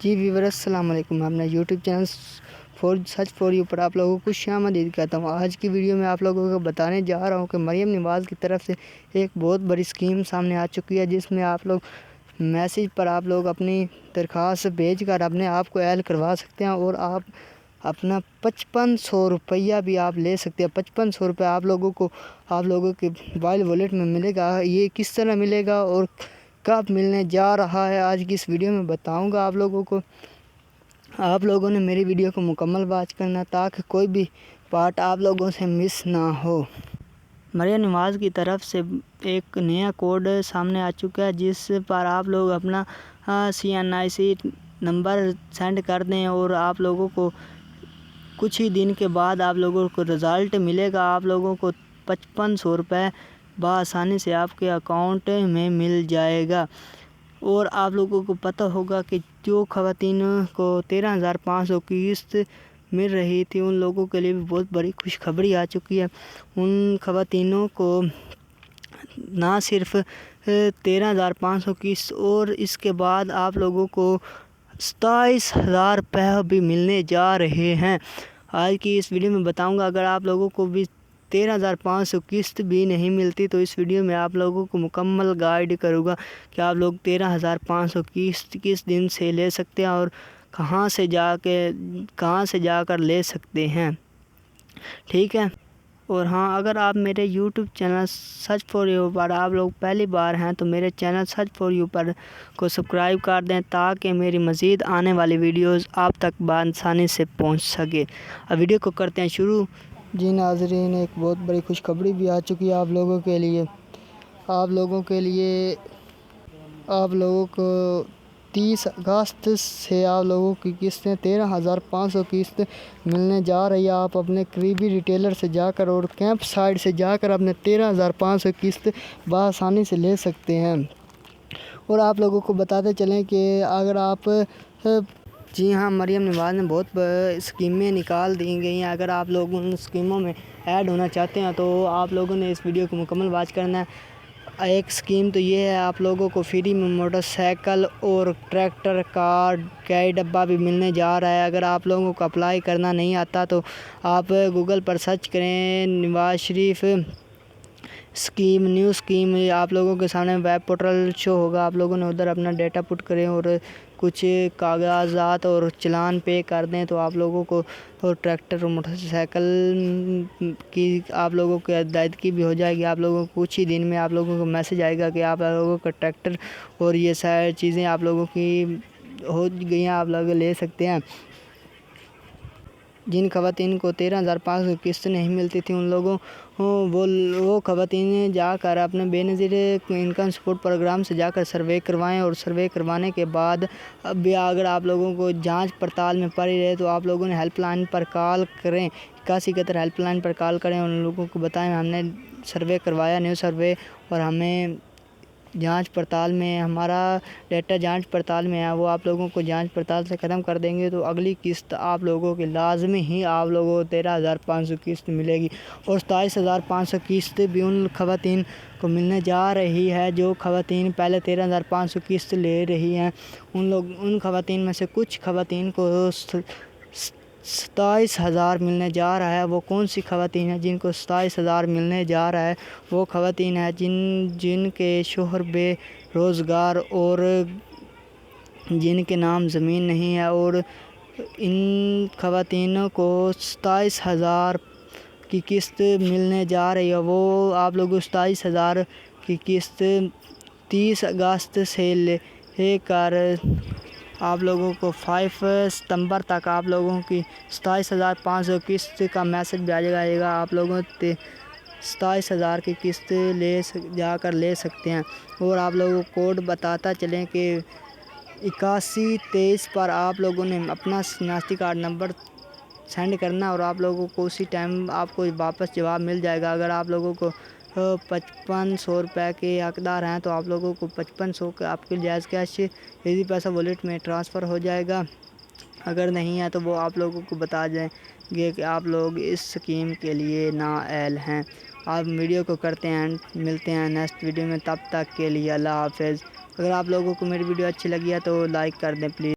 جی viewers السلام علیکم. میں اپنا YouTube channel Sach for you پر آپ لوگوں کو خوش آمدید کہتا ہوں. آج کی ویڈیو میں آپ لوگوں کو بتانے جا رہا ہوں کہ مریم نواز کی طرف سے ایک بہت بڑی اسکیم سامنے آ چکی ہے، جس میں آپ لوگ میسیج پر آپ لوگ اپنی درخواست بھیج کر اپنے آپ کو ایل کروا سکتے ہیں، اور آپ اپنا 5500 روپیہ بھی آپ لے سکتے ہیں. 5500 روپیہ آپ لوگوں کے موبائل والیٹ میں ملے گا. یہ کس طرح ملے گا اور کب ملنے جا رہا ہے، آج کی اس ویڈیو میں بتاؤں گا آپ لوگوں کو. آپ لوگوں نے میری ویڈیو کو مکمل واچ کرنا تاکہ کوئی بھی پارٹ آپ لوگوں سے مس نہ ہو. مریم نواز کی طرف سے ایک نیا کوڈ سامنے آ چکا ہے، جس پر آپ لوگ اپنا CNIC نمبر سینڈ کر دیں اور آپ لوگوں کو کچھ ہی دن کے بعد آپ لوگوں کو رزلٹ ملے گا. آپ لوگوں کو 5500 روپے بآسانی سے آپ کے اکاؤنٹ میں مل جائے گا. اور آپ لوگوں کو پتہ ہوگا کہ جو خواتین کو 13,500 کی قسط مل رہی تھی، ان لوگوں کے لیے بھی بہت بڑی خوشخبری آ چکی ہے. ان خواتینوں کو نہ صرف 13,500 کی قسط اور اس کے بعد آپ لوگوں کو 27,000 روپے بھی ملنے جا رہے ہیں. آج کی اس ویڈیو میں بتاؤں گا. اگر آپ لوگوں کو بھی 13,500 قسط بھی نہیں ملتی تو اس ویڈیو میں آپ لوگوں کو مکمل گائیڈ کروں گا کہ آپ لوگ 13,500 قسط کس دن سے لے سکتے ہیں اور کہاں سے جا کر لے سکتے ہیں. ٹھیک ہے. اور ہاں، اگر آپ میرے YouTube channel Sach for you پر آپ لوگ پہلی بار ہیں تو میرے چینل سچ فور یو پر کو سبسکرائب کر دیں تاکہ میری مزید آنے والی ویڈیوز آپ تک بآسانی سے پہنچ سکے. اب ویڈیو کو کرتے ہیں شروع. جی ناظرین، ایک بہت بڑی خوشخبری بھی آ چکی ہے آپ لوگوں کے لیے. آپ لوگوں کو 30 اگست سے آپ لوگوں کی قسطیں 13,500 قسط ملنے جا رہی ہے. آپ اپنے قریبی ریٹیلر سے جا کر اور کیمپ سائٹ سے جا کر اپنے 13,500 قسط بآسانی سے لے سکتے ہیں. اور آپ لوگوں کو بتاتے چلیں کہ اگر آپ جی ہاں، مریم نواز نے بہت اسکیمیں نکال دی گئی ہیں. اگر آپ لوگ ان اسکیموں میں ایڈ ہونا چاہتے ہیں تو آپ لوگوں نے اس ویڈیو کو مکمل واچ کرنا ہے. ایک اسکیم تو یہ ہے، آپ لوگوں کو فری میں موٹر سائیکل اور ٹریکٹر کا ڈبہ بھی ملنے جا رہا ہے. اگر آپ لوگوں کو اپلائی کرنا نہیں آتا تو آپ گوگل پر سرچ کریں Nawaz Sharif scheme, new scheme. آپ لوگوں کے سامنے ویب پورٹل شو ہوگا. آپ لوگوں نے ادھر اپنا ڈیٹا پٹ کریں اور کچھ کاغذات اور چلان پے کر دیں تو آپ لوگوں کو ٹریکٹر اور موٹر سائیکل کی آپ لوگوں کی ادائیگی بھی ہو جائے گی. آپ لوگوں کو کچھ ہی دن میں آپ لوگوں کو میسج آئے گا کہ آپ لوگوں کا ٹریکٹر اور یہ ساری چیزیں آپ لوگوں کی ہو گئی ہیں، آپ لوگ لے سکتے ہیں. جن خواتین کو 13,500 قسط نہیں ملتی تھی، ان لوگوں وہ خواتین جا کر اپنے بے نظیر انکم سپورٹ پروگرام سے جا کر سروے کروائیں. اور سروے کروانے کے بعد اب بھی اگر آپ لوگوں کو جانچ پڑتال میں پڑی رہے تو آپ لوگوں نے ہیلپ لائن پر کال کریں. 8171 ہیلپ لائن پر کال کریں اور ان لوگوں کو بتائیں ہم نے سروے کروایا، نیو سروے، اور ہمیں جانچ پڑتال میں ہمارا ڈیٹا جانچ پڑتال میں ہے. وہ آپ لوگوں کو جانچ پڑتال سے ختم کر دیں گے تو اگلی قسط آپ لوگوں کی لازمی ہی آپ لوگوں کو 13,500 قسط ملے گی. اور 27,500 قسط بھی ان خواتین کو ملنے جا رہی ہے جو خواتین پہلے 13,500 قسط لے رہی ہیں. ان خواتین میں سے کچھ خواتین کو 27,000 ملنے جا رہا ہے. وہ کون سی خواتین ہیں جن کو 27,000 ملنے جا رہا ہے؟ وہ خواتین ہیں جن کے شوہر بے روزگار اور جن کے نام زمین نہیں ہے. اور ان خواتینوں کو 27,000 کی قسط ملنے جا رہی ہے. وہ آپ لوگوں 27,000 کی قسط 30 اگست سے لے کر آپ لوگوں کو 5 ستمبر تک آپ لوگوں کی 27,500 قسط کا میسج بھی آ جائے گا. آپ لوگوں 27,000 کی قسط جا کر لے سکتے ہیں. اور آپ لوگوں کو کوڈ بتاتا چلیں کہ 8123 پر آپ لوگوں نے اپنا شناختی کارڈ نمبر سینڈ کرنا اور آپ لوگوں کو اسی ٹائم آپ کو واپس جواب مل جائے گا. اگر آپ لوگوں کو 5500 روپے کے حقدار ہیں تو آپ لوگوں کو 5500 کا آپ کے جائز کیش ایزی پیسہ والیٹ میں ٹرانسفر ہو جائے گا. اگر نہیں ہے تو وہ آپ لوگوں کو بتا جائیں گے کہ آپ لوگ اس اسکیم کے لیے نااہل ہیں. آپ ویڈیو کو کرتے ہیں، ملتے ہیں نیکسٹ ویڈیو میں. تب تک کے لیے اللہ حافظ. اگر آپ لوگوں کو میری ویڈیو اچھی لگی ہے تو لائک کر دیں پلیز.